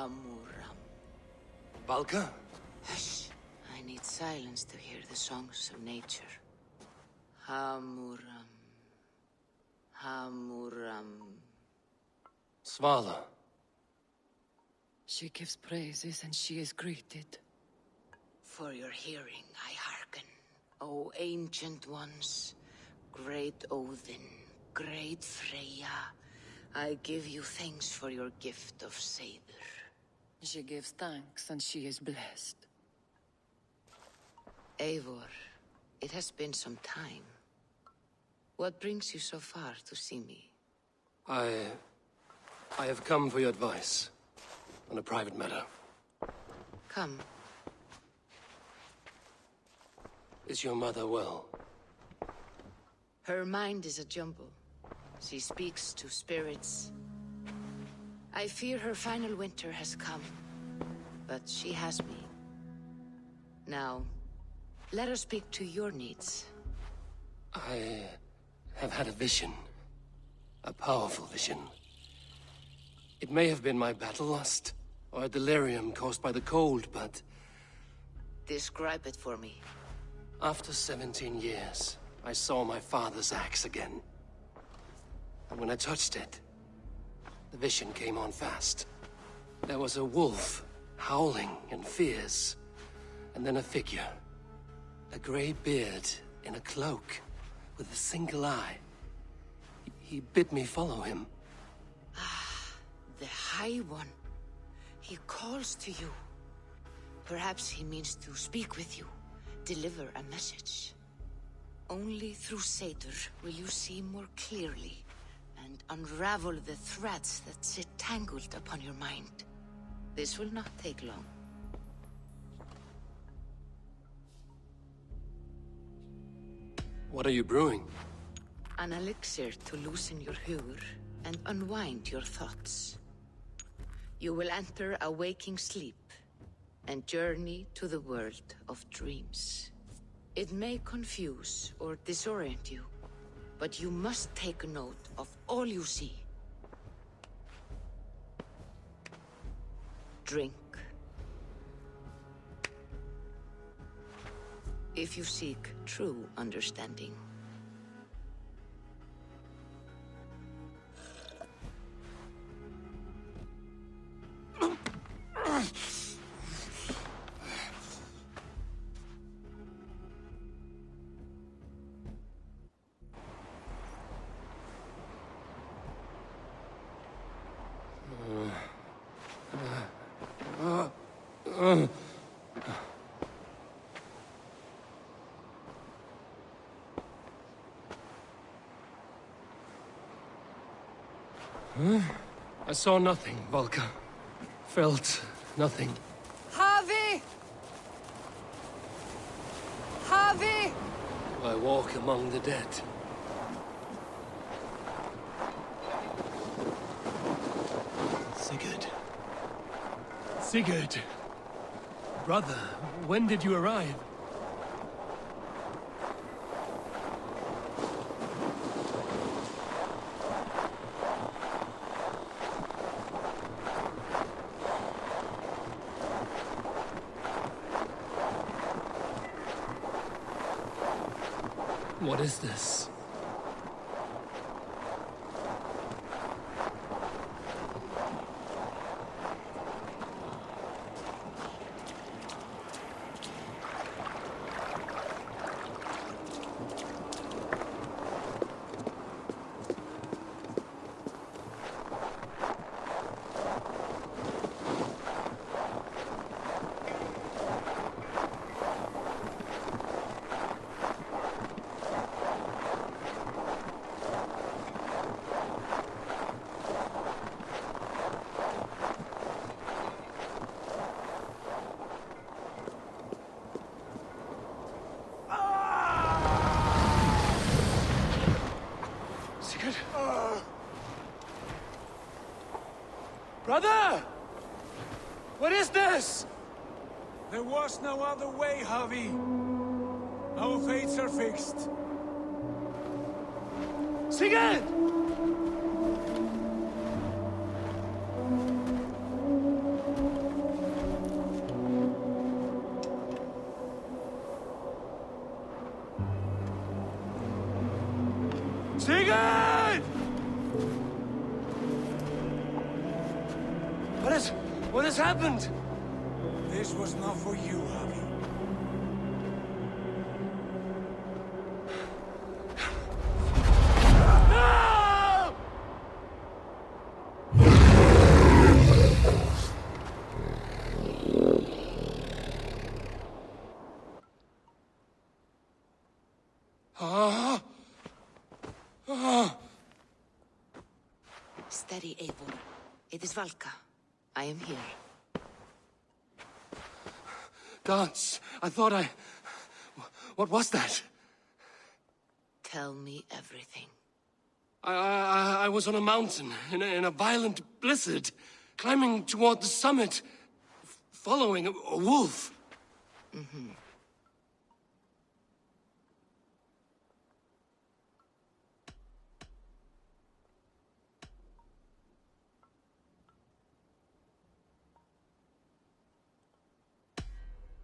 Hamuram. Valka? Hush. I need silence to hear the songs of nature. Hamuram. Hamuram. Svala. She gives praises and she is greeted. For your hearing, I hearken. O ancient ones, great Odin, great Freyja, I give you thanks for your gift of Seer. She gives thanks and she is blessed. Eivor, it has been some time. What brings you so far to see me? I have come for your advice on a private matter. Come. Is your mother well? Her mind is a jumble. She speaks to spirits. I fear her final winter has come, but she has me. Now, let us speak to your needs. I have had a vision. A powerful vision. It may have been my battle lust, or a delirium caused by the cold, but... Describe it for me. After 17 years, I saw my father's axe again. And when I touched it, the vision came on fast. There was a wolf, howling and fierce, and then a figure. A grey beard in a cloak, with a single eye. He bid me follow him. Ah, the High One. He calls to you. Perhaps he means to speak with you, deliver a message. Only through Seer will you see more clearly and unravel the threads that sit tangled upon your mind. This will not take long. What are you brewing? An elixir to loosen your hugur and unwind your thoughts. You will enter a waking sleep and journey to the world of dreams. It may confuse or disorient you, but you must take note of all you see. Drink. If you seek true understanding. I saw nothing, Valka. Felt nothing. Havi! Havi! I walk among the dead. Sigurd. Sigurd! Brother, when did you arrive? What is this? Brother! What is this? There was no other way, Javi. Our fates are fixed. Sigurd! What has happened? This was not for you, Javi. Steady, Eivor. It is Valka. I am here. Gods, I thought I... What was that? Tell me everything. I was on a mountain, in a violent blizzard, climbing toward the summit, following a wolf. Mm-hmm.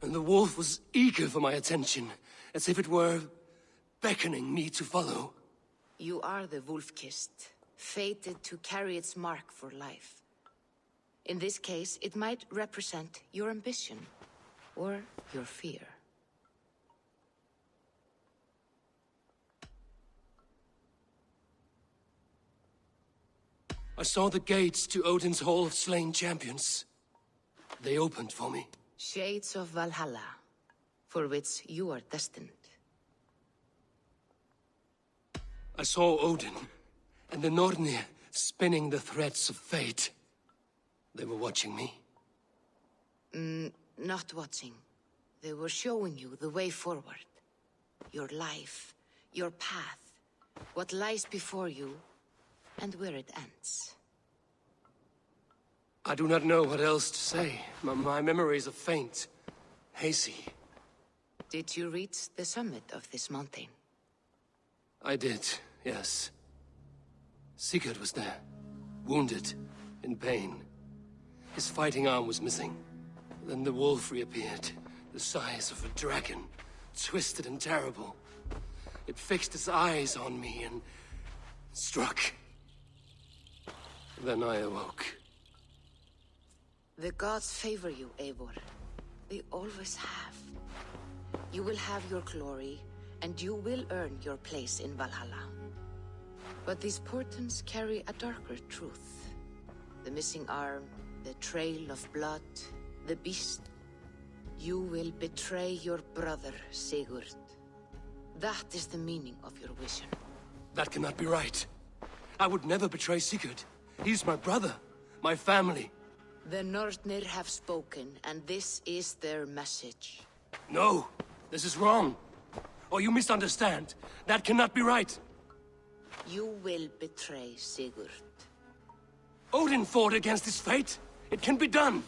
And the wolf was eager for my attention, as if it were beckoning me to follow. You are the wolf-kissed, fated to carry its mark for life. In this case, it might represent your ambition, or your fear. I saw the gates to Odin's Hall of Slain Champions. They opened for me. Shades of Valhalla, for which you are destined. I saw Odin, and the Nornir spinning the threads of fate. They were watching me. Not watching. They were showing you the way forward. Your life, your path, what lies before you, and where it ends. I do not know what else to say. My memories are faint, hazy. Did you reach the summit of this mountain? I did, yes. Sigurd was there, wounded, in pain. His fighting arm was missing. Then the wolf reappeared, the size of a dragon, twisted and terrible. It fixed its eyes on me and struck. Then I awoke. The gods favor you, Eivor. They always have. You will have your glory, and you will earn your place in Valhalla. But these portents carry a darker truth. The missing arm, the trail of blood, the beast. You will betray your brother, Sigurd. That is the meaning of your vision. That cannot be right. I would never betray Sigurd. He's my brother, my family. The Nornir have spoken, and this is their message. No, this is wrong. Or you misunderstand. That cannot be right. You will betray Sigurd. Odin fought against his fate. It can be done.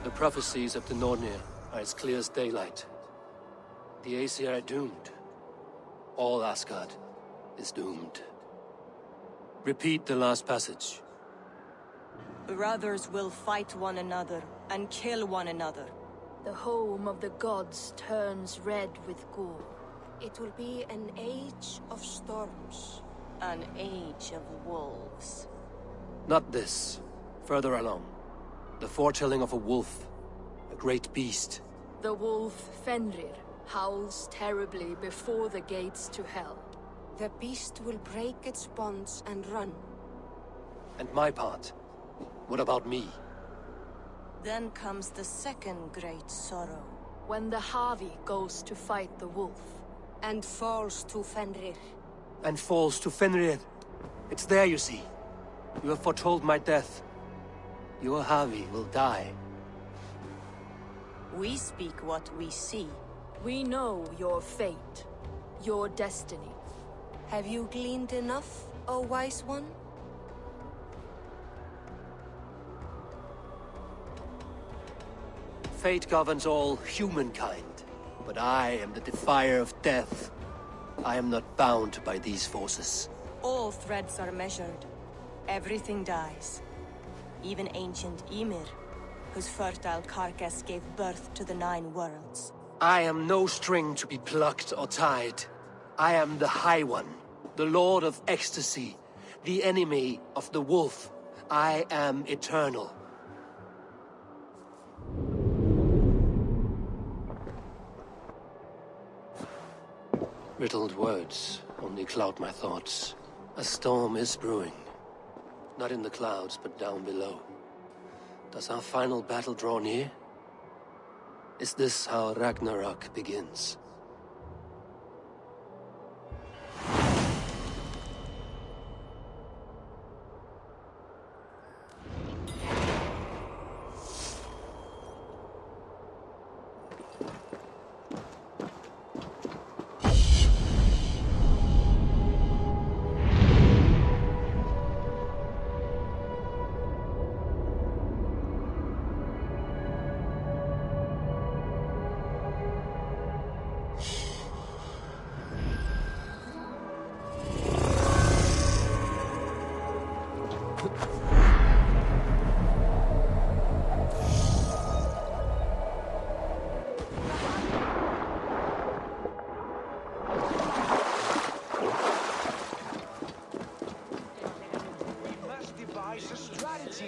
The prophecies of the Nornir are as clear as daylight. The Aesir are doomed. All Asgard is doomed. Repeat the last passage. Brothers will fight one another and kill one another. The home of the gods turns red with gore. It will be an age of storms. An age of wolves. Not this. Further along. The foretelling of a wolf. A great beast. The wolf Fenrir howls terribly before the gates to hell. The beast will break its bonds and run. And my part? What about me? Then comes the second great sorrow. When the Havi goes to fight the wolf. And falls to Fenrir. And falls to Fenrir. It's there, you see. You have foretold my death. Your Havi will die. We speak what we see. We know your fate, your destiny. Have you gleaned enough, O wise one? Fate governs all humankind, but I am the defier of death. I am not bound by these forces. All threads are measured. Everything dies. Even ancient Ymir, whose fertile carcass gave birth to the 9 worlds. I am no string to be plucked or tied. I am the High One, the Lord of Ecstasy, the enemy of the Wolf. I am eternal. Riddled words only cloud my thoughts. A storm is brewing. Not in the clouds, but down below. Does our final battle draw near? Is this how Ragnarok begins?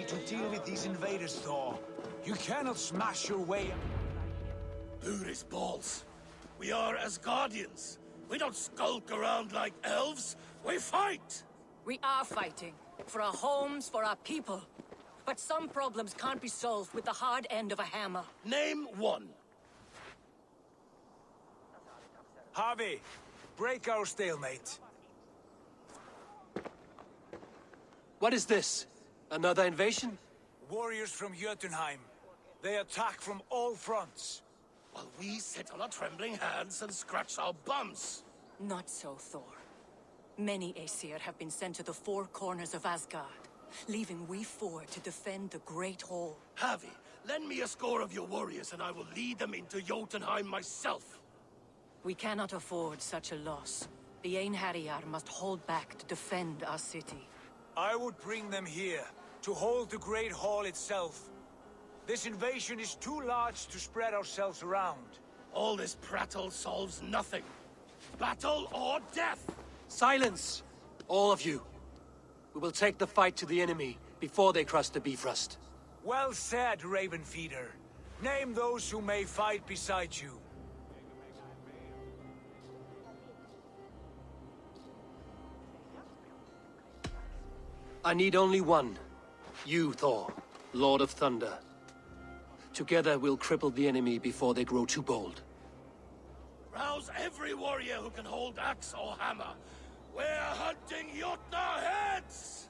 To deal with these invaders, Thor. You cannot smash your way. His balls. We are Asgardians. We don't skulk around like elves. We fight! We are fighting. For our homes, for our people. But some problems can't be solved with the hard end of a hammer. Name one. Harvey, break our stalemate. What is this? Another invasion? Warriors from Jotunheim. They attack from all fronts. While we sit on our trembling hands and scratch our bums. Not so, Thor. Many Aesir have been sent to the 4 corners of Asgard, leaving we 4 to defend the Great Hall. Havi, lend me a score of your warriors and I will lead them into Jotunheim myself. We cannot afford such a loss. The Einherjar must hold back to defend our city. I would bring them here, to hold the Great Hall itself. This invasion is too large to spread ourselves around. All this prattle solves nothing. Battle or death! Silence! All of you. We will take the fight to the enemy before they cross the Bifrost. Well said, Ravenfeeder. Name those who may fight beside you. I need only one. You, Thor, Lord of Thunder. Together we'll cripple the enemy before they grow too bold. Rouse every warrior who can hold axe or hammer. We're hunting Jotnar heads!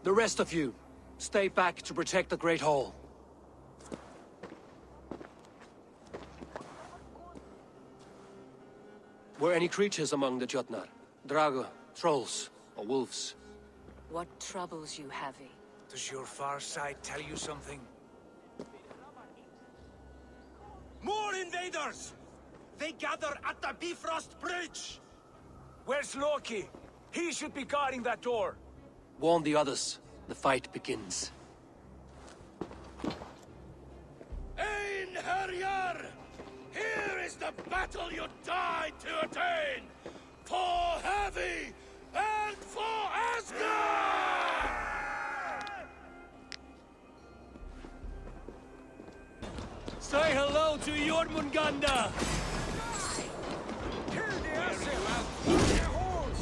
The rest of you, stay back to protect the Great Hall. Were any creatures among the Jotnar? Drago, trolls, or wolves? What troubles you, Havi? Does your far side tell you something? More invaders! They gather at the Bifrost Bridge! Where's Loki? He should be guarding that door. Warn the others. The fight begins. Ein Herjar! Here is the battle you died to attain! For Heavy and for Asgard! Say hello to Jormungandr! Kill the Asgard! Their horns!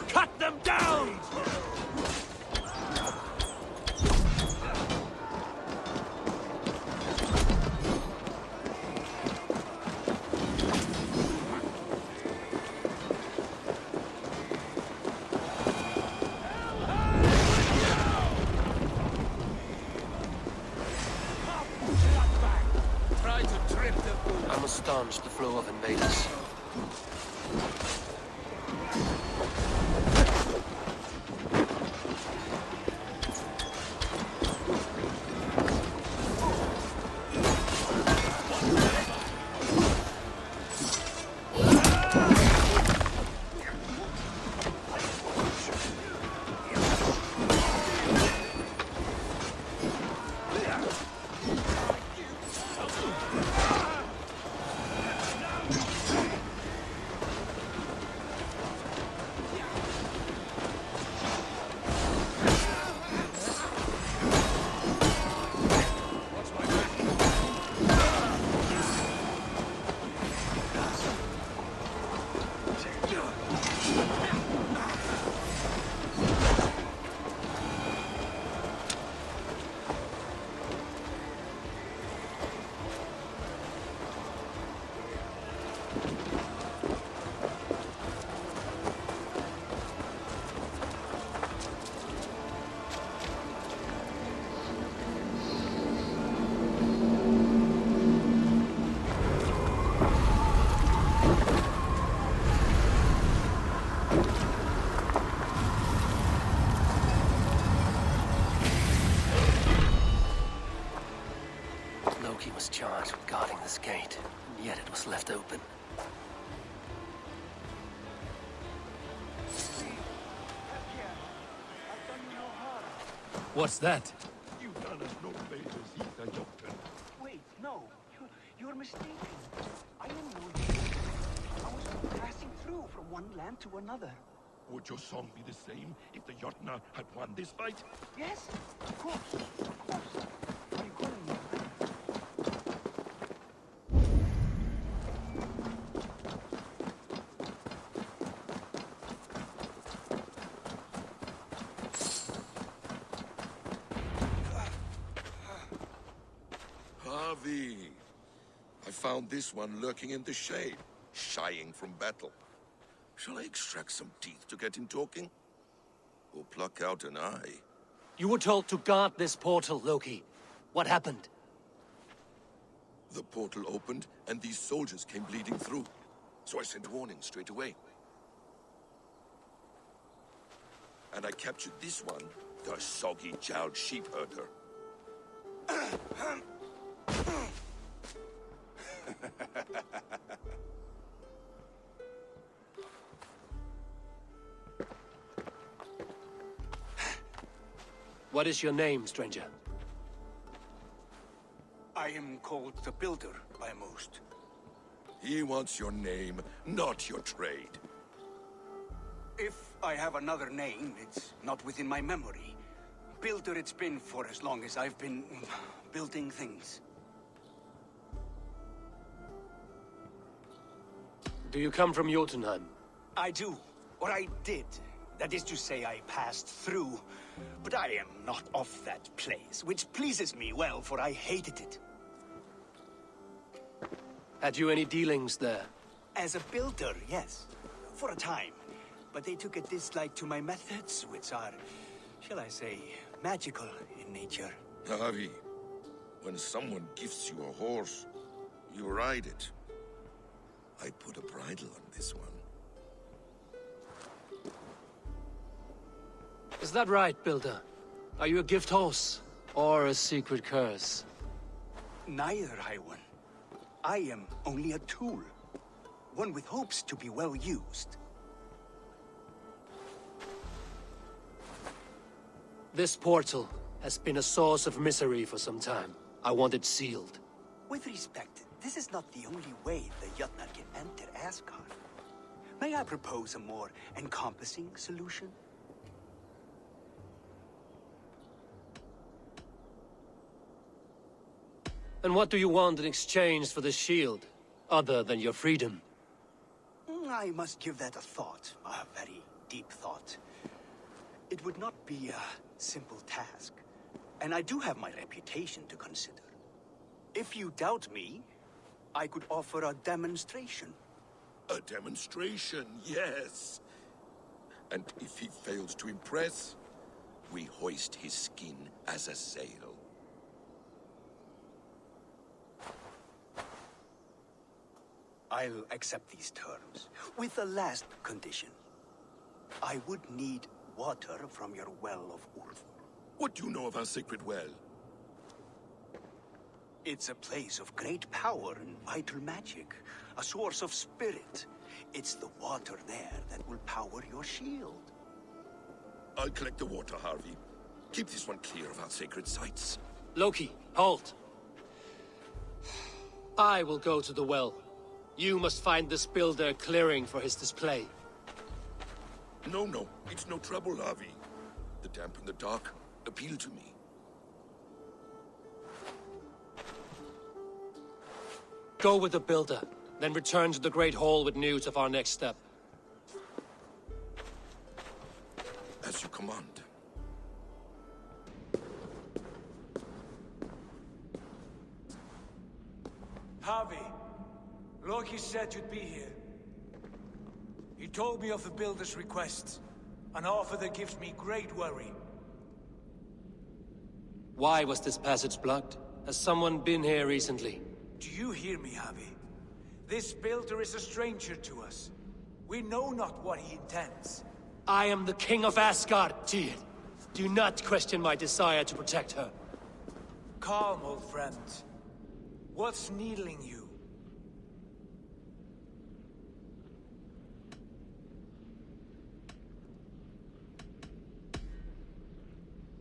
Cut them down! Try to trip them. I must staunch the flow of invaders. Loki was charged with guarding this gate, and yet it was left open. What's that? You done us no favors either, Doctor. Wait, no. You're mistaken. I am no Jotun. I was passing through from one land to another. Would your song be the same if the Jotnar had won this fight? Yes, of course. Of course. Are you calling me? Harvey, I found this one lurking in the shade, shying from battle. Shall I extract some teeth to get him talking? Or pluck out an eye? You were told to guard this portal, Loki. What happened? The portal opened, and these soldiers came bleeding through. So I sent warning straight away. And I captured this one, the soggy-jowled sheep herder. What is your name, stranger? I am called the Builder by most. He wants your name, not your trade. If I have another name, it's not within my memory. Builder builder it's been for as long as I've been building things. Do you come from Jotunheim? I do. Or I did. That is to say, I passed through. But I am not of that place, which pleases me well, for I hated it. Had you any dealings there? As a builder, yes. For a time. But they took a dislike to my methods, which are, shall I say, magical in nature. Harvey, when someone gives you a horse, you ride it. I put a bridle on this one. Is that right, Builder? Are you a gift horse? Or a secret curse? Neither, High One. I am only a tool. One with hopes to be well used. This portal has been a source of misery for some time. I want it sealed. With respect, this is not the only way the Jötnar can enter Asgard. May I propose a more encompassing solution? And what do you want in exchange for the shield, other than your freedom? I must give that a thought, a very deep thought. It would not be a simple task, and I do have my reputation to consider. If you doubt me, I could offer a demonstration. A demonstration, yes. And if he fails to impress, we hoist his skin as a sail. I'll accept these terms, with a last condition. I would need water from your well of Urth. What do you know of our sacred well? It's a place of great power and vital magic, a source of spirit. It's the water there that will power your shield. I'll collect the water, Harvey. Keep this one clear of our sacred sites. Loki, halt! I will go to the well. You must find this builder clearing for his display. No, it's no trouble, Harvey. The damp and the dark appeal to me. Go with the builder, then return to the Great Hall with news of our next step. As you command. Harvey, Loki said you'd be here. He told me of the Builder's request, an offer that gives me great worry. Why was this passage blocked? Has someone been here recently? Do you hear me, Harvey? This Builder is a stranger to us. We know not what he intends. I am the King of Asgard, Tyr. Do not question my desire to protect her. Calm, old friend. What's needling you?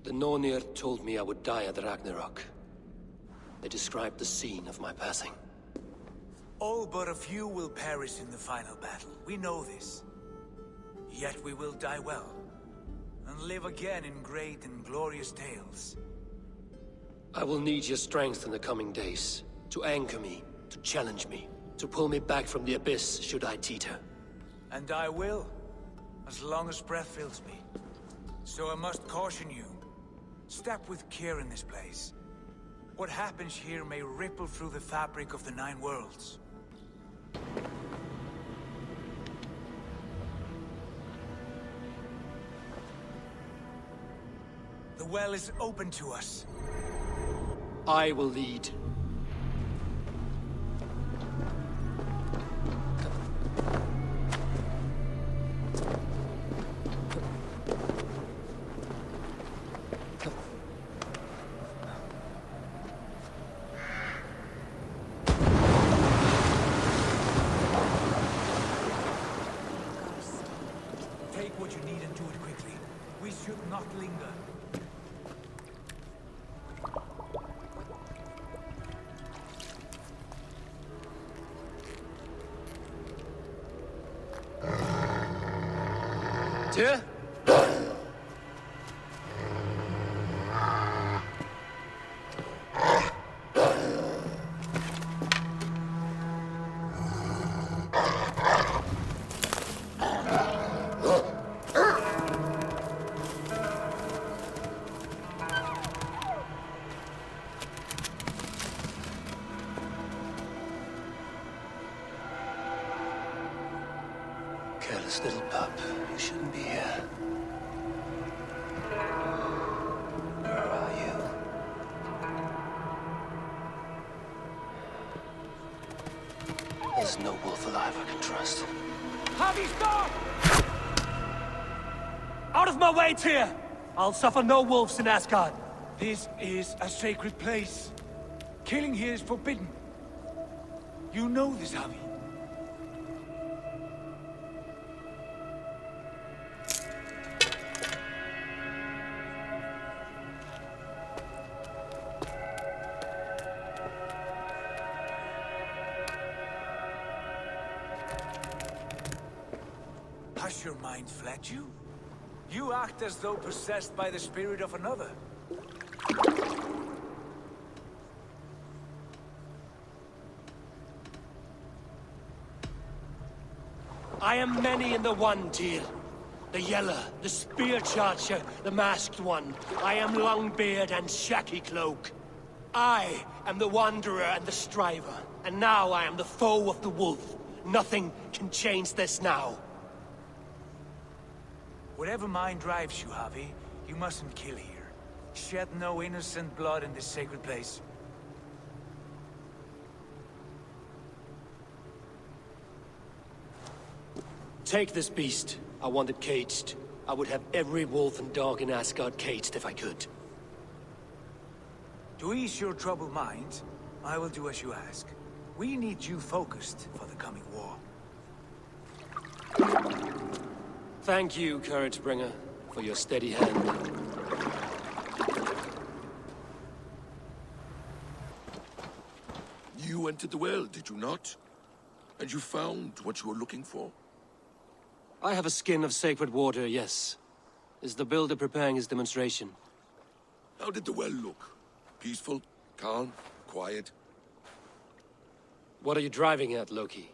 The Nornir told me I would die at Ragnarok. They described the scene of my passing. All but a few will perish in the final battle. We know this. Yet we will die well, and live again in great and glorious tales. I will need your strength in the coming days, to anchor me, to challenge me, to pull me back from the abyss should I teeter. And I will, as long as breath fills me. So I must caution you. Step with care in this place. What happens here may ripple through the fabric of the Nine Worlds. The well is open to us. I will lead. Take what you need and do it quickly. We should not linger. Tyr? Hush, little pup. You shouldn't be here. Where are you? There's no wolf alive I can trust. Javi, stop! Out of my way, Tyr! I'll suffer no wolves in Asgard. This is a sacred place. Killing here is forbidden. You know this, Javi. Has your mind fled you? You act as though possessed by the spirit of another. I am many in the one, Tyr. The Yeller, the Spear Charger, the Masked One. I am Longbeard and Shaky Cloak. I am the Wanderer and the Striver. And now I am the foe of the Wolf. Nothing can change this now. Whatever mind drives you, Javi, you mustn't kill here. Shed no innocent blood in this sacred place. Take this beast. I want it caged. I would have every wolf and dog in Asgard caged if I could. To ease your troubled mind, I will do as you ask. We need you focused for the coming war. Thank you, Couragebringer, for your steady hand. You entered the well, did you not? And you found what you were looking for? I have a skin of sacred water, yes. Is the builder preparing his demonstration? How did the well look? Peaceful? Calm? Quiet? What are you driving at, Loki?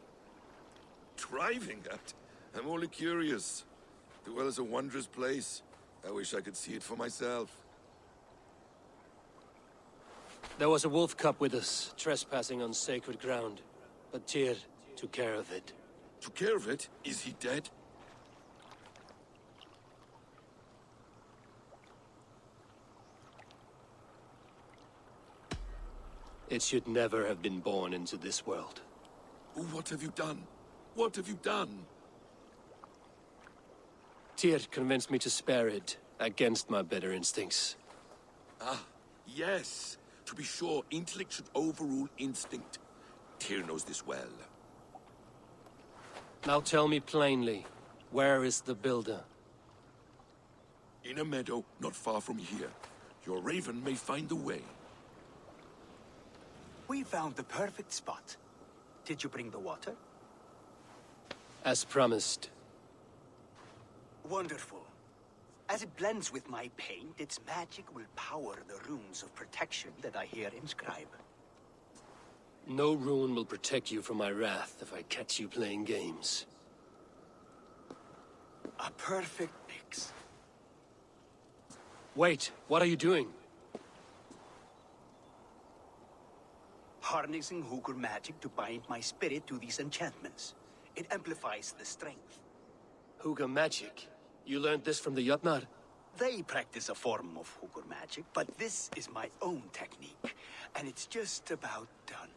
Driving at? I'm only curious. The well is a wondrous place. I wish I could see it for myself. There was a wolf cub with us, trespassing on sacred ground. But Tyr took care of it. Took care of it? Is he dead? It should never have been born into this world. What have you done? What have you done? Tyr convinced me to spare it, against my better instincts. Ah, yes. To be sure, intellect should overrule instinct. Tyr knows this well. Now tell me plainly, where is the builder? In a meadow, not far from here. Your raven may find the way. We found the perfect spot. Did you bring the water? As promised. Wonderful. As it blends with my paint, its magic will power the runes of protection that I here inscribe. No rune will protect you from my wrath if I catch you playing games. A perfect mix. Wait, what are you doing? Harnessing Hugr magic to bind my spirit to these enchantments. It amplifies the strength. Hugr magic? You learned this from the Jotnar? They practice a form of Hugr magic, but this is my own technique, and it's just about done.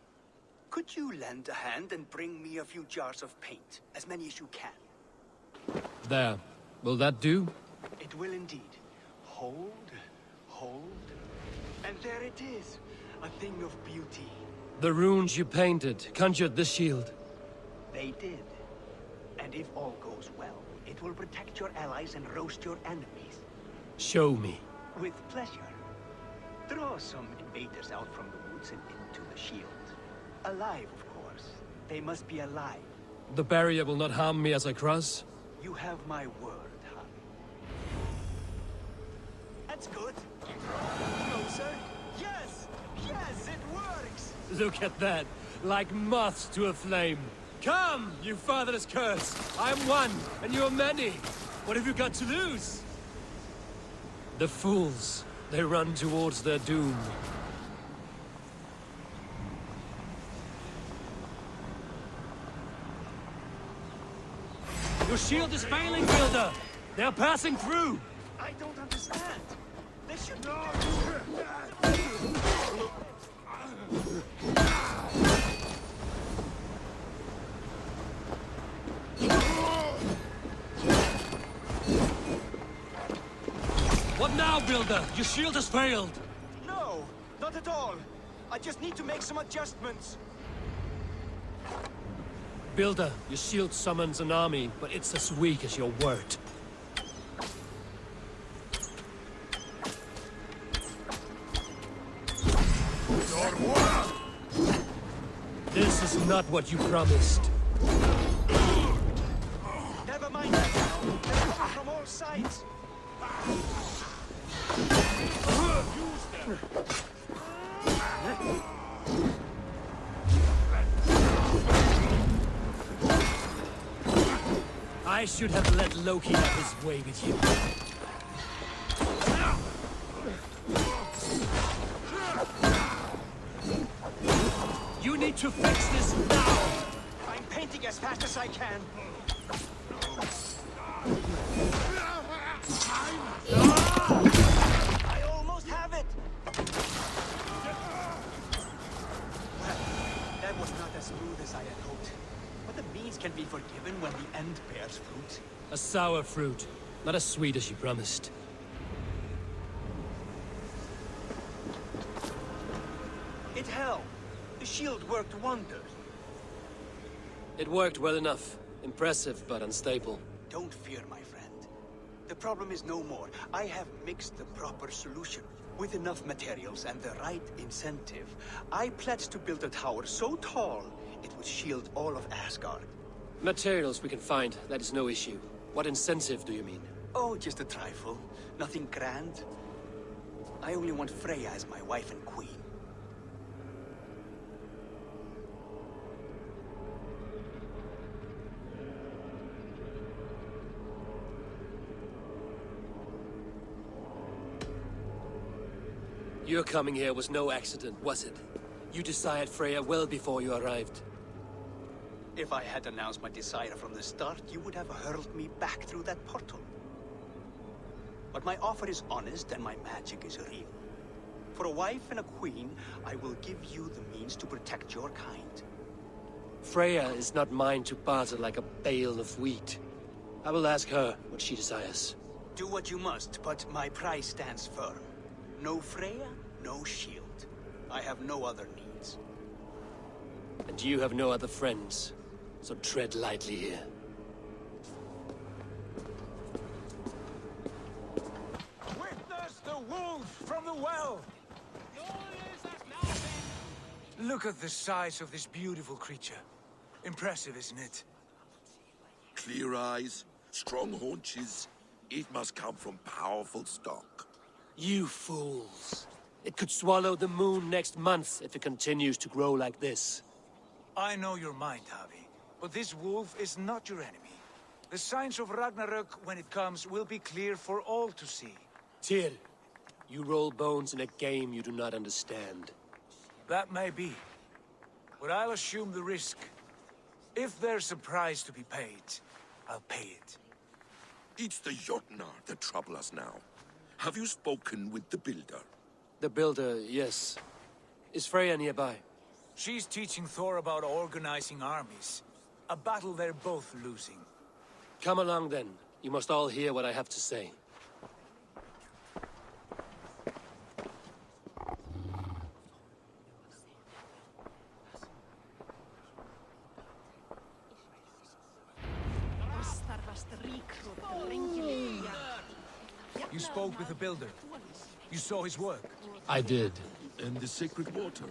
Could you lend a hand and bring me a few jars of paint? As many as you can. There. Will that do? It will indeed. Hold, hold, and there it is. A thing of beauty. The runes you painted conjured the shield. They did. And if all goes well, it will protect your allies and roast your enemies. Show me. With pleasure. Draw some invaders out from the woods and into the shield. Alive, of course. They must be alive. The barrier will not harm me as I cross? You have my word, Javi. That's good. Closer. Yes! Yes, it works! Look at that. Like moths to a flame. Come, you fatherless curse! I am one, and you are many! What have you got to lose? The fools. They run towards their doom. You Your shield is failing, Builder! They're passing through! I don't understand. They should be... What now, Builder? Your shield has failed! No, not at all. I just need to make some adjustments. Builder, your shield summons an army, but it's as weak as your word. This is not what you promised. Never mind that now. They're coming from all sides. I should have let Loki have his way with you. You need to fix this now! I'm painting as fast as I can. I almost have it! Well, that was not as smooth as I had hoped. But the means can be forgiven when the end bears fruit. A sour fruit, not as sweet as you promised. It helped. The shield worked wonders. It worked well enough. Impressive, but unstable. Don't fear, my friend. The problem is no more. I have mixed the proper solution. With enough materials and the right incentive, I pledge to build a tower so tall, it would shield all of Asgard. Materials we can find, that is no issue. What incentive do you mean? Oh, just a trifle. Nothing grand. I only want Freya as my wife and queen. Your coming here was no accident, was it? You desired Freya well before you arrived. If I had announced my desire from the start, you would have hurled me back through that portal. But my offer is honest and my magic is real. For a wife and a queen, I will give you the means to protect your kind. Freya is not mine to barter like a bale of wheat. I will ask her what she desires. Do what you must, but my price stands firm. No Freya, no shield. I have no other needs. And you have no other friends, so tread lightly here. Witness the wolf from the well! Look at the size of this beautiful creature. Impressive, isn't it? Clear eyes, strong haunches. It must come from powerful stock. You fools. It could swallow the moon next month if it continues to grow like this. I know your mind, Javi, but this wolf is not your enemy. The signs of Ragnarok, when it comes, will be clear for all to see. Tyr, you roll bones in a game you do not understand. That may be, but I'll assume the risk. If there's a price to be paid, I'll pay it. It's the Jotnar that trouble us now. Have you spoken with the Builder? The Builder, yes. Is Freya nearby? She's teaching Thor about organizing armies. A battle they're both losing. Come along then. You must all hear what I have to say. You spoke with the Builder. You saw his work. I did. And the sacred water,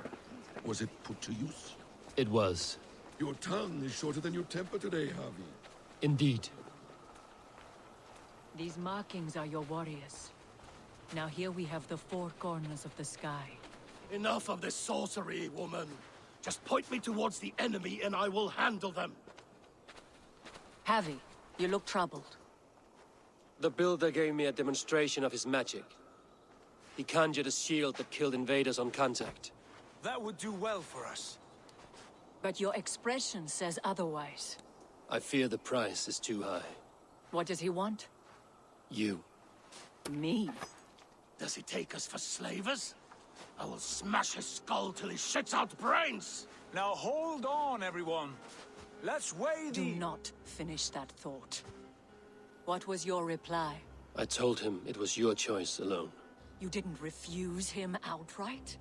was it put to use? It was. Your tongue is shorter than your temper today, Javi. Indeed. These markings are your warriors. Now here we have the four corners of the sky. Enough of this sorcery, woman. Just point me towards the enemy and I will handle them. Javi, you look troubled. The Builder gave me a demonstration of his magic. He conjured a shield that killed invaders on contact. That would do well for us. But your expression says otherwise. I fear the price is too high. What does he want? You. Me? Does he take us for slavers? I will smash his skull till he shits out brains! Now hold on, everyone. Let's weigh Do the... not finish that thought. What was your reply? I told him it was your choice alone. You didn't refuse him outright?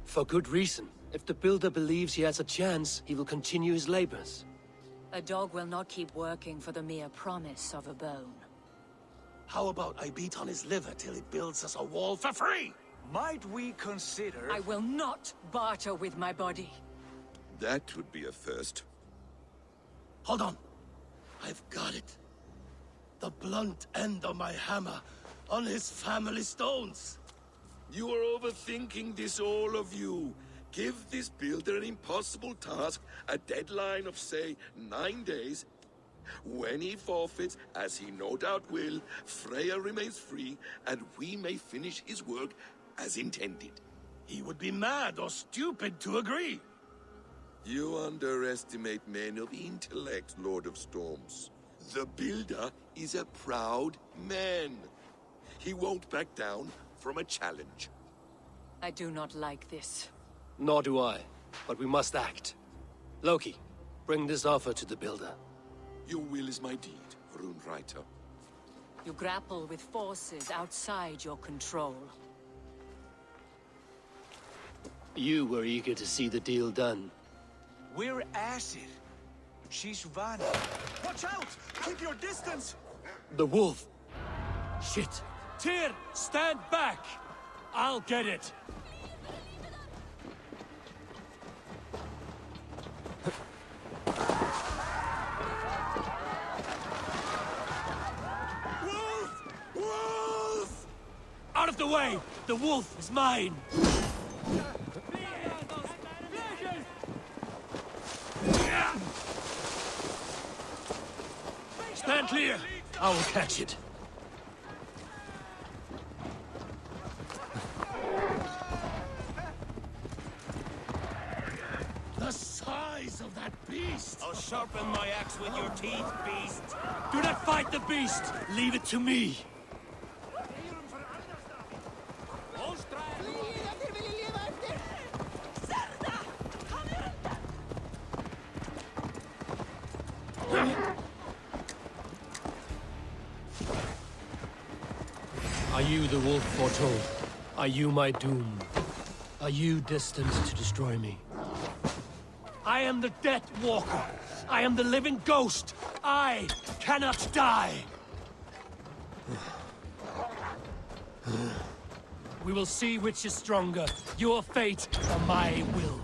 For good reason. If the Builder believes he has a chance, he will continue his labors. A dog will not keep working for the mere promise of a bone. How about I beat on his liver till he builds us a wall for free? Might we consider... I will not barter with my body. That would be a first. Hold on. I've got it. The blunt end of my hammer on his family stones. You are overthinking this, all of you. Give this builder an impossible task, a deadline of, say, 9 days. When he forfeits, as he no doubt will, Freya remains free, and we may finish his work as intended. He would be mad or stupid to agree. You underestimate men of intellect, Lord of Storms. The Builder is a proud man. He won't back down from a challenge. I do not like this. Nor do I, but we must act. Loki, bring this offer to the Builder. Your will is my deed, Runewriter. You grapple with forces outside your control. You were eager to see the deal done. We're Asir. She's Vanna. Watch out! Keep your distance! The wolf! Shit! Tyr, stand back! I'll get it! Wolf! Wolf! Out of the way! The wolf is mine! Stand clear! I will catch it. The size of that beast! I'll sharpen my axe with your teeth, beast. Do not fight the beast! Leave it to me! Are you the wolf foretold? Are you my doom? Are you destined to destroy me? I am the Death Walker. I am the living ghost. I cannot die. We will see which is stronger, your fate or my will.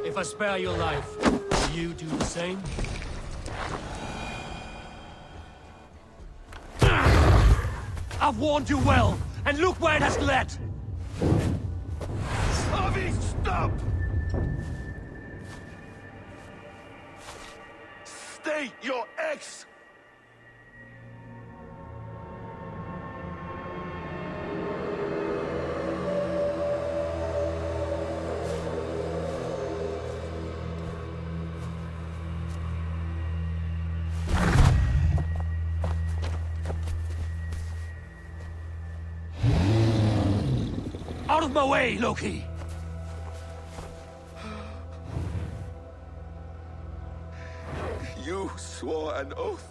If I spare your life, will you do the same? I've warned you well, and look where it has led! Harvey, stop! Stay your ex! Out of my way, Loki! You swore an oath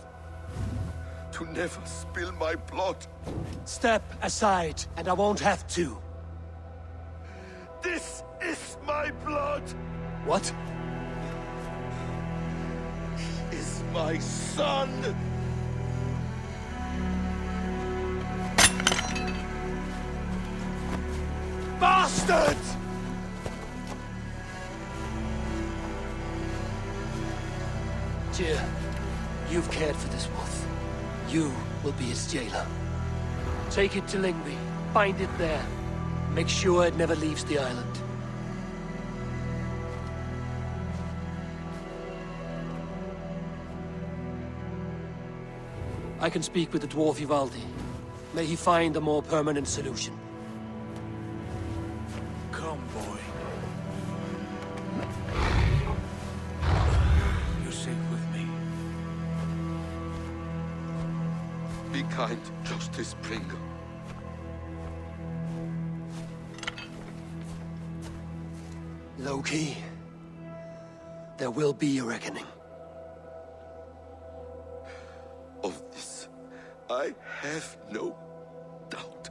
to never spill my blood. Step aside, and I won't have to. This is my blood! What? He is my son! Bastard! Tyr, you've cared for this wolf. You will be its jailer. Take it to Lingby. Bind it there. Make sure it never leaves the island. I can speak with the dwarf Ivaldi. May he find a more permanent solution. Come, boy. You're safe with me. Be kind, Justice Pringle. Loki, there will be a reckoning. Of this, I have no doubt.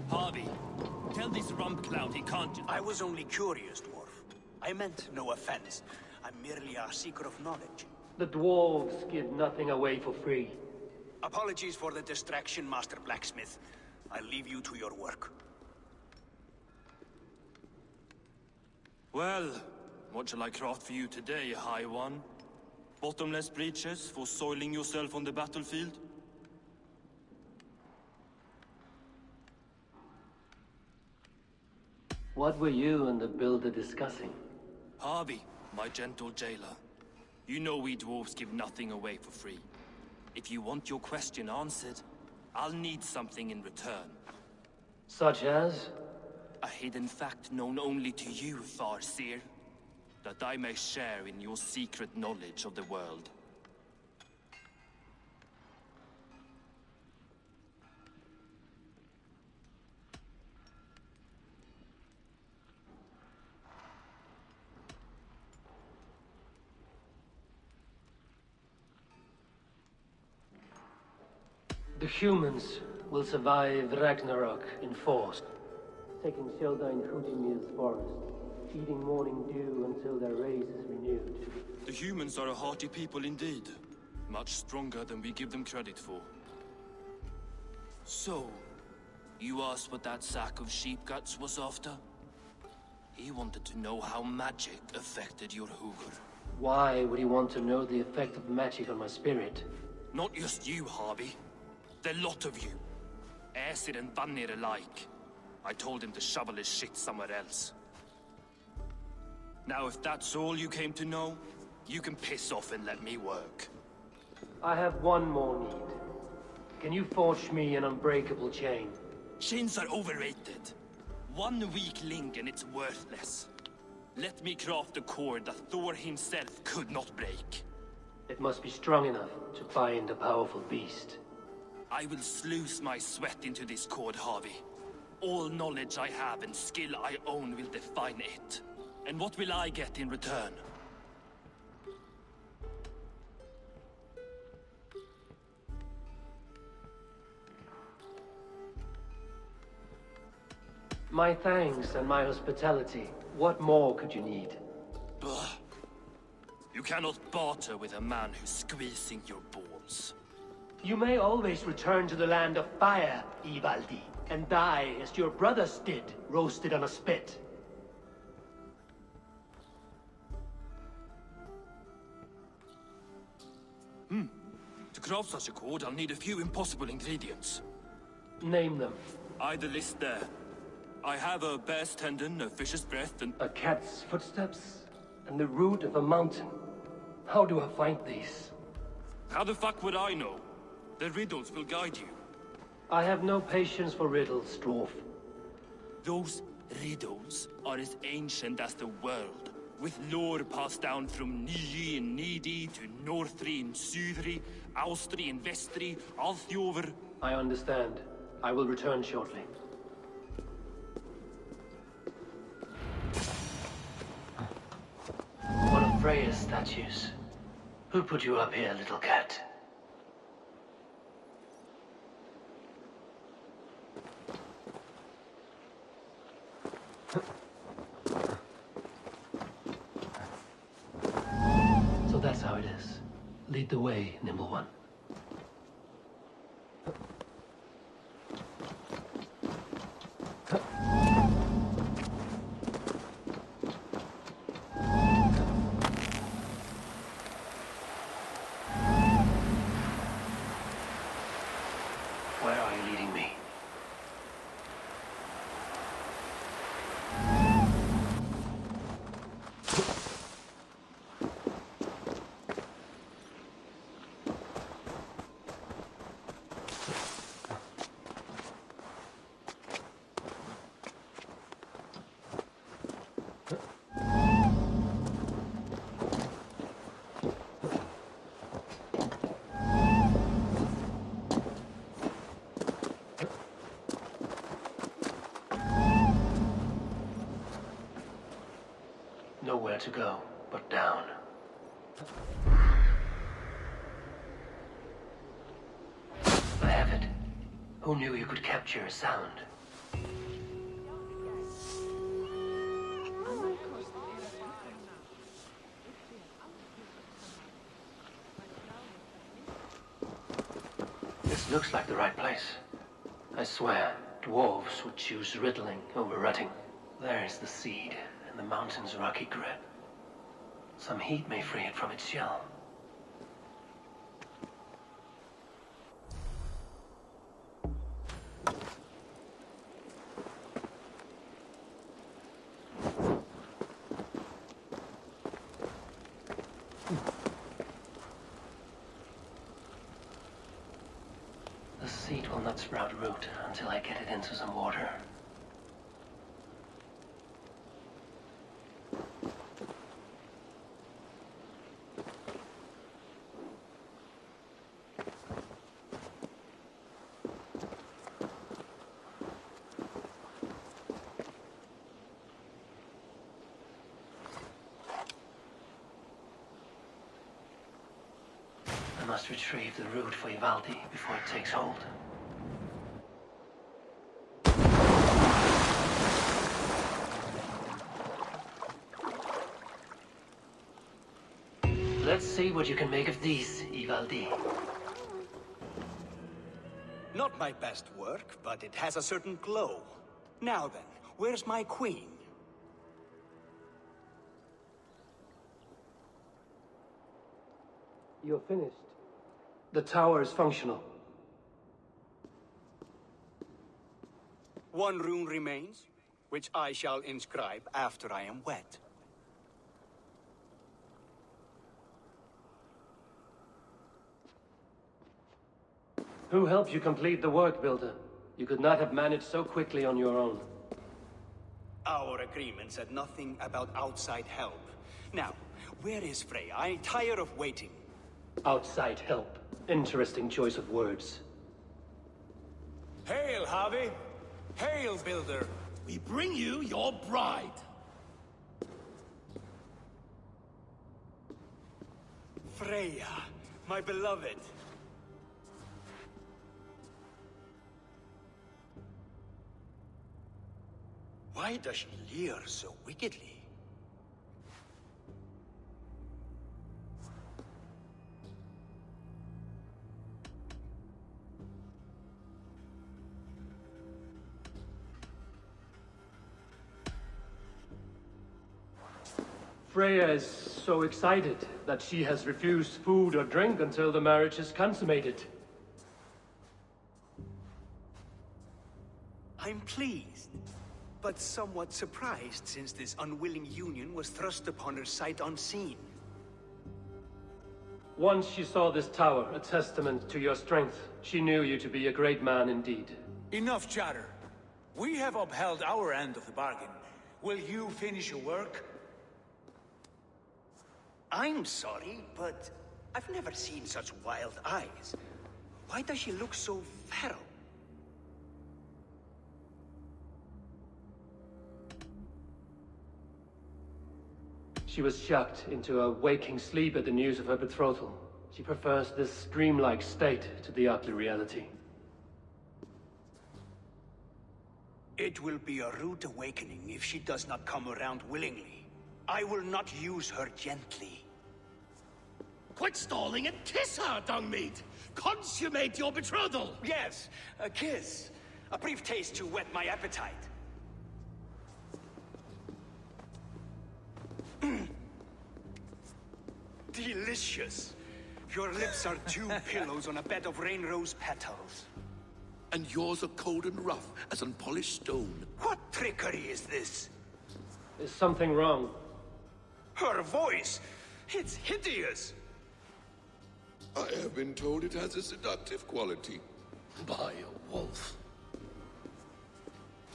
Harvey, tell this rump clown he can't just... I was only curious, dwarf. I meant no offense. I'm merely a seeker of knowledge. The dwarves give nothing away for free. Apologies for the distraction, Master Blacksmith. I'll leave you to your work. Well, what shall I craft for you today, High One? Bottomless breeches for soiling yourself on the battlefield? What were you and the builder discussing? Harvey, my gentle jailer. You know we dwarves give nothing away for free. If you want your question answered, I'll need something in return. Such as? A hidden fact known only to you, Far Seer. That I may share in your secret knowledge of the world. The humans will survive Ragnarok in force, taking shelter in Hutimir's forest, eating morning dew until their race is renewed. The humans are a hearty people indeed. Much stronger than we give them credit for. So, you asked what that sack of sheep guts was after? He wanted to know how magic affected your hoover. Why would he want to know the effect of magic on my spirit? Not just you, Harvey. The lot of you. Aesir and Vanir alike. I told him to shovel his shit somewhere else. Now, if that's all you came to know, you can piss off and let me work. I have one more need. Can you forge me an unbreakable chain? Chains are overrated. 1 weak link and it's worthless. Let me craft a cord that Thor himself could not break. It must be strong enough to bind a powerful beast. I will sluice my sweat into this cord, Harvey. All knowledge I have and skill I own will define it. And what will I get in return? My thanks and my hospitality. What more could you need? Blah. You cannot barter with a man who's squeezing your balls. You may always return to the land of fire, Ivaldi, and die as your brothers did, roasted on a spit. To craft such a cord, I'll need a few impossible ingredients. Name them. The list there. I have a bear's tendon, a fish's breath, and... A cat's footsteps, and the root of a mountain. How do I find these? How the fuck would I know? The riddles will guide you. I have no patience for riddles, dwarf. Those riddles are as ancient as the world, with lore passed down from Niji and Nidi to Northri and Sudri, Austri and Vestri, Althjover. I understand. I will return shortly. One of Freya's statues. Who put you up here, little cat? So that's how it is. Lead the way, Nimble One. Where are you leading me? Nowhere to go but down. I have it. Who knew you could capture a sound? This looks like the right place. I swear, dwarves would choose riddling over rutting. There's the seed. And the mountain's rocky grip. Some heat may free it from its shell. The seed will not sprout root until I get it into some water. I must retrieve the root for Ivaldi before it takes hold. Let's see what you can make of these, Ivaldi. Not my best work, but it has a certain glow. Now then, where's my queen? You're finished. The tower is functional. One rune remains, which I shall inscribe after I am wed. Who helped you complete the work, Builder? You could not have managed so quickly on your own. Our agreement said nothing about outside help. Now, where is Freya? I'm tired of waiting. Outside help. Interesting choice of words. Hail, Harvey! Hail, Builder! We bring you your bride. Freya, my beloved. Why does she leer so wickedly? Freya is so excited that she has refused food or drink until the marriage is consummated. I'm pleased, but somewhat surprised since this unwilling union was thrust upon her sight unseen. Once she saw this tower, a testament to your strength, she knew you to be a great man indeed. Enough chatter. We have upheld our end of the bargain. Will you finish your work? I'm sorry, but I've never seen such wild eyes. Why does she look so feral? She was shocked into a waking sleep at the news of her betrothal. She prefers this dreamlike state to the ugly reality. It will be a rude awakening if she does not come around willingly. I will not use her gently. Quit stalling and kiss her, Dungmeat! Consummate your betrothal! Yes, a kiss. A brief taste to whet my appetite. Delicious. Your lips are two pillows on a bed of rain rose petals. And yours are cold and rough as unpolished stone. What trickery is this? Is something wrong? Her voice! It's hideous! I have been told it has a seductive quality. By a wolf.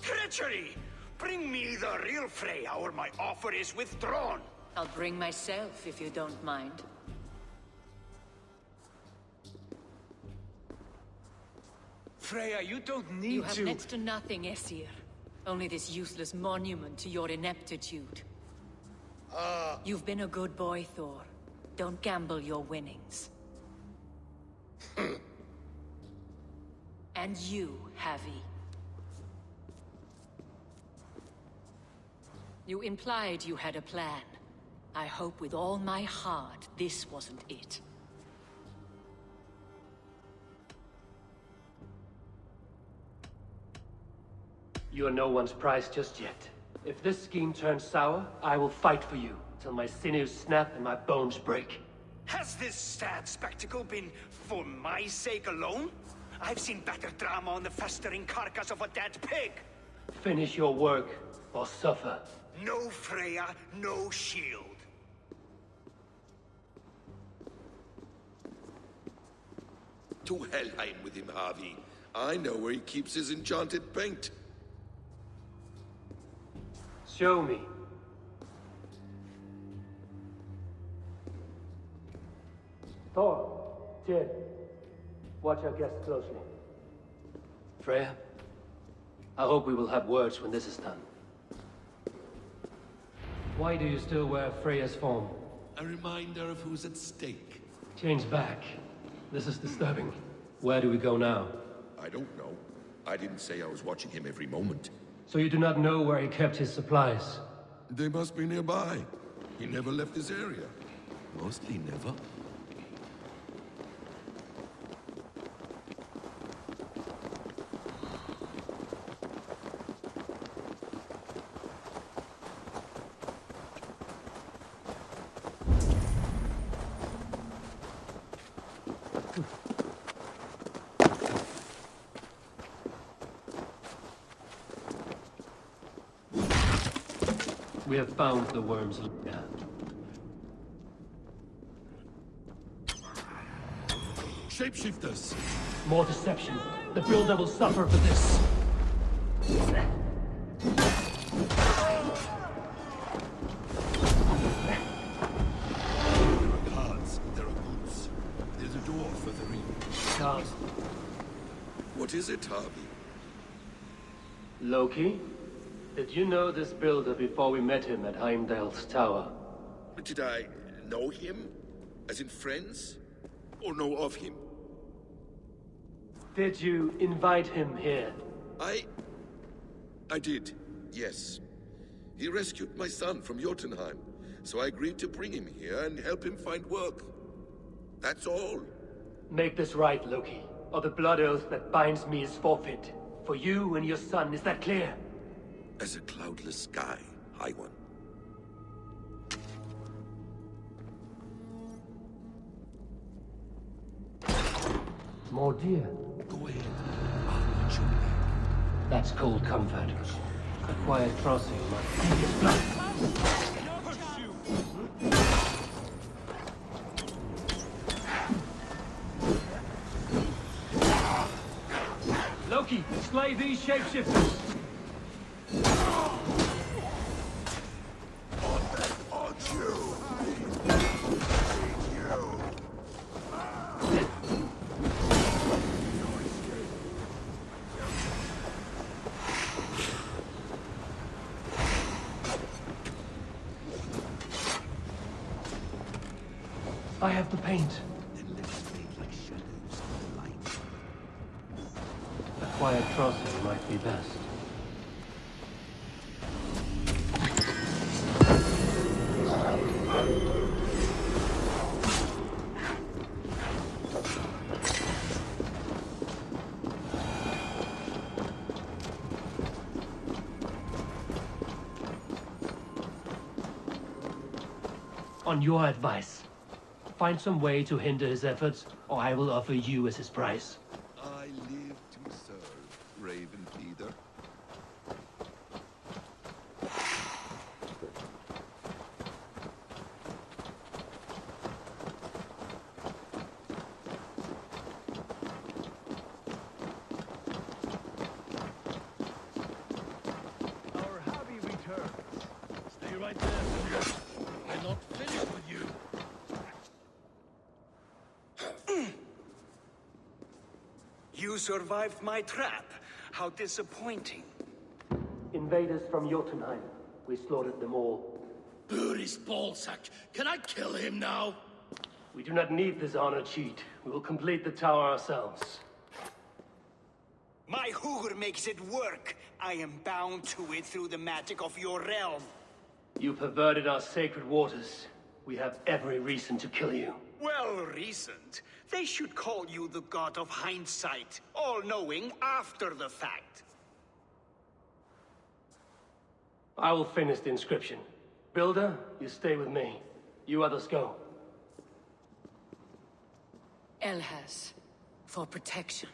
Treachery! Bring me the real Freya or my offer is withdrawn! I'll bring myself if you don't mind. Freya, you don't need You have to... next to nothing, Aesir. Only this useless monument to your ineptitude. You've been a good boy, Thor. Don't gamble your winnings. And you, Havi. You implied you had a plan. I hope with all my heart this wasn't it. You are no one's prize just yet. If this scheme turns sour, I will fight for you, till my sinews snap and my bones break. Has this sad spectacle been for my sake alone? I've seen better drama on the festering carcass of a dead pig! Finish your work, or suffer. No Freya, no shield. To Helheim with him, Harvey. I know where he keeps his enchanted paint. Show me. Thor, Tyr, watch our guests closely. Freya, I hope we will have words when this is done. Why do you still wear Freya's form? A reminder of who's at stake. Change back. This is disturbing. Where do we go now? I don't know. I didn't say I was watching him every moment. So you do not know where he kept his supplies? They must be nearby. He never left this area. Mostly never. We have found the worm's lair. Shapeshifters! More deception. The builder will suffer for this. There are guards, there are boots. There's a door further in. Guards. What is it, Harvey? Loki, did you know this builder before we met him at Heimdall's tower? Did I know him? As in friends? Or know of him? Did you invite him here? I did, yes. He rescued my son from Jotunheim, so I agreed to bring him here and help him find work. That's all. Make this right, Loki, or the blood oath that binds me is forfeit. For you and your son, is that clear? As a cloudless sky, High One. More deer. Go ahead. I'll watch your back. That's cold comfort. A quiet crossing must be his blood. Loki, slay these shapeshifters! I have the paint. Then let's fade like shadows in the light. A quiet crossing might be best. On your advice, find some way to hinder his efforts, or I will offer you as his price. I live to serve, Raven Leader. Our hobby returns. Stay right there, Silver. I'm not finished with you. You survived my trap. How disappointing. Invaders from Jotunheim. We slaughtered them all. Booty's ballsack. Can I kill him now? We do not need this honor cheat. We will complete the tower ourselves. My Hugr makes it work. I am bound to it through the magic of your realm. You perverted our sacred waters. We have every reason to kill you. Well reasoned. They should call you the god of hindsight, all-knowing after the fact. I will finish the inscription. Builder, you stay with me. You others go. Elhas, for protection.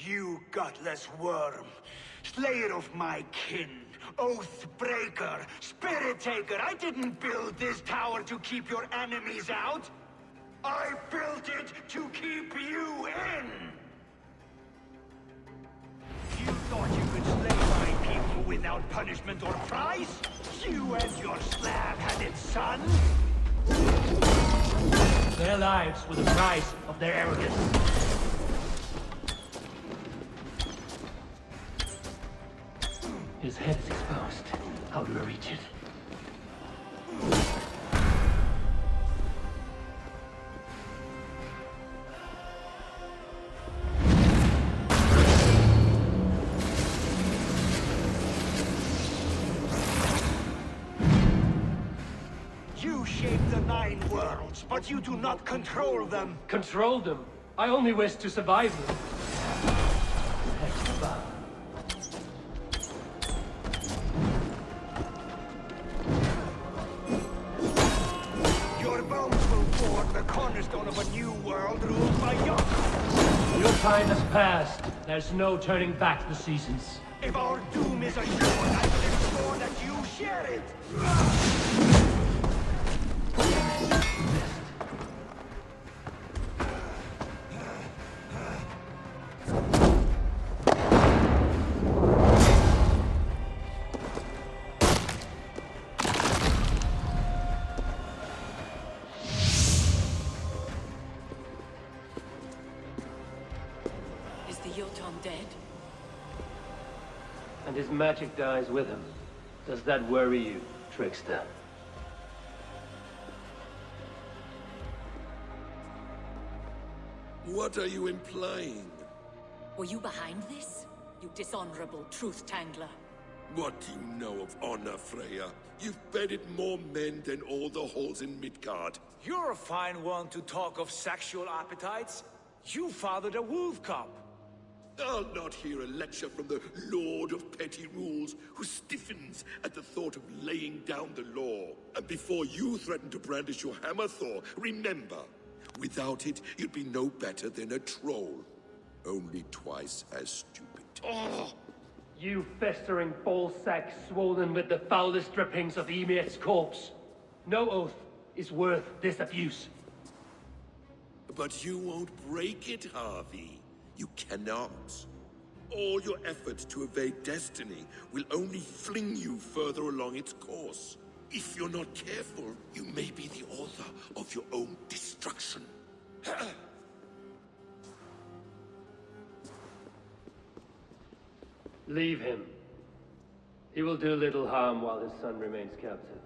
You gutless worm, slayer of my kin, oath breaker, spirit taker. I didn't build this tower to keep your enemies out. I built it to keep you in. You thought you could slay my people without punishment or prize? You and your slab-headed son? Their lives were the price of their arrogance. His head is exposed. How do I reach it? You shape the 9 worlds, but you do not control them. Control them? I only wish to survive them. Heck above. The cornerstone of a new world ruled by Jotun. Your time has passed. There's no turning back the seasons. If our doom is assured, I will ensure that you share it. Is the Jotun dead? And his magic dies with him. Does that worry you, trickster? What are you implying? Were you behind this? You dishonorable truth-tangler. What do you know of honor, Freya? You've bedded more men than all the halls in Midgard. You're a fine one to talk of sexual appetites. You fathered a wolf cub. I'll not hear a lecture from the Lord of Petty Rules, who stiffens at the thought of laying down the law. And before you threaten to brandish your hammer, Thor, remember, without it, you'd be no better than a troll. Only twice as stupid. Oh! You festering ballsack swollen with the foulest drippings of Ymir's corpse. No oath is worth this abuse. But you won't break it, Harvey. You cannot. All your efforts to evade destiny will only fling you further along its course. If you're not careful, you may be the author of your own destruction. Leave him. He will do little harm while his son remains captive.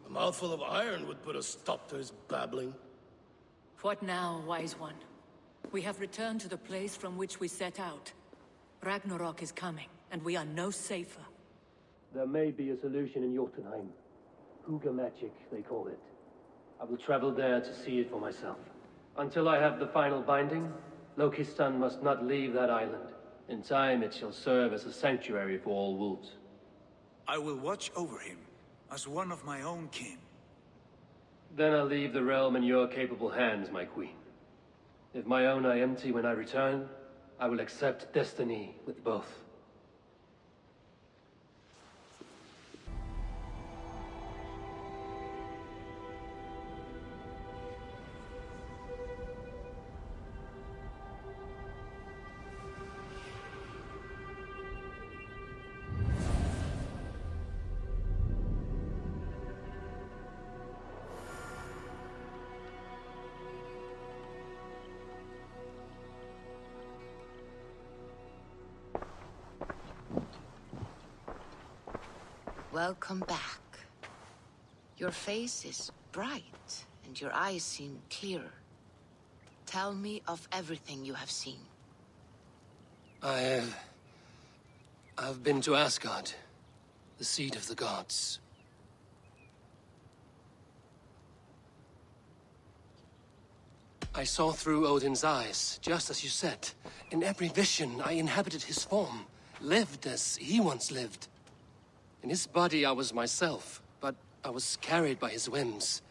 A mouthful of iron would put a stop to his babbling. What now, wise one? We have returned to the place from which we set out. Ragnarok is coming, and we are no safer. There may be a solution in Jotunheim. Huga magic, they call it. I will travel there to see it for myself. Until I have the final binding, Loki's son must not leave that island. In time, it shall serve as a sanctuary for all wolves. I will watch over him, as one of my own kin. Then I'll leave the realm in your capable hands, my queen. If my own are empty when I return, I will accept destiny with both. Welcome back. Your face is bright, and your eyes seem clearer. Tell me of everything you have seen. I've been to Asgard, the seat of the gods. I saw through Odin's eyes, just as you said. In every vision, I inhabited his form, lived as he once lived. In his body, I was myself, but I was carried by his whims.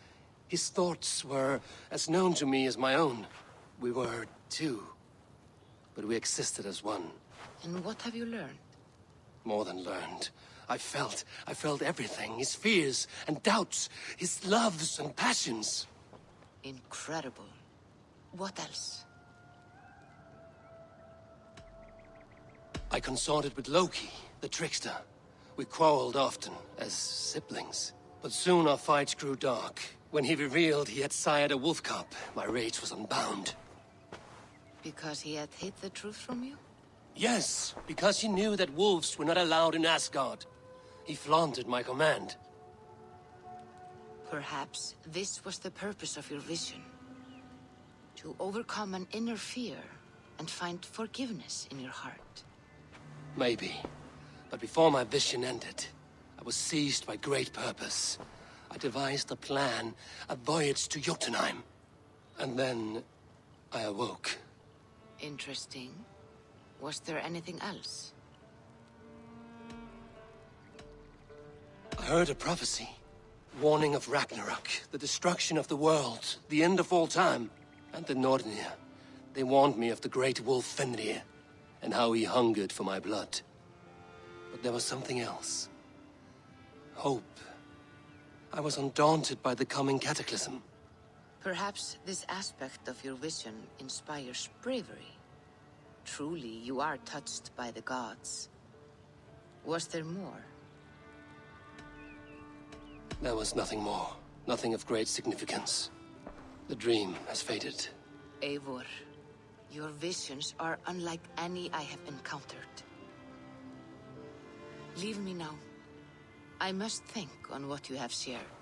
His thoughts were as known to me as my own. We were two, but we existed as one. And what have you learned? More than learned. I felt everything. His fears and doubts, his loves and passions. Incredible. What else? I consorted with Loki, the trickster. We quarreled often, as siblings. But soon our fights grew dark. When he revealed he had sired a wolf cub, my rage was unbound. Because he had hid the truth from you? Yes, because he knew that wolves were not allowed in Asgard. He flaunted my command. Perhaps this was the purpose of your vision. To overcome an inner fear and find forgiveness in your heart. Maybe. But before my vision ended, I was seized by great purpose. I devised a plan, a voyage to Jotunheim. And then I awoke. Interesting. Was there anything else? I heard a prophecy. Warning of Ragnarok, the destruction of the world, the end of all time. And the Nornir. They warned me of the great wolf Fenrir, and how he hungered for my blood. But there was something else. Hope. I was undaunted by the coming cataclysm. Perhaps this aspect of your vision inspires bravery. Truly, you are touched by the gods. Was there more? There was nothing more. Nothing of great significance. The dream has faded. Eivor, Your visions are unlike any I have encountered. Leave me now. I must think on what you have shared.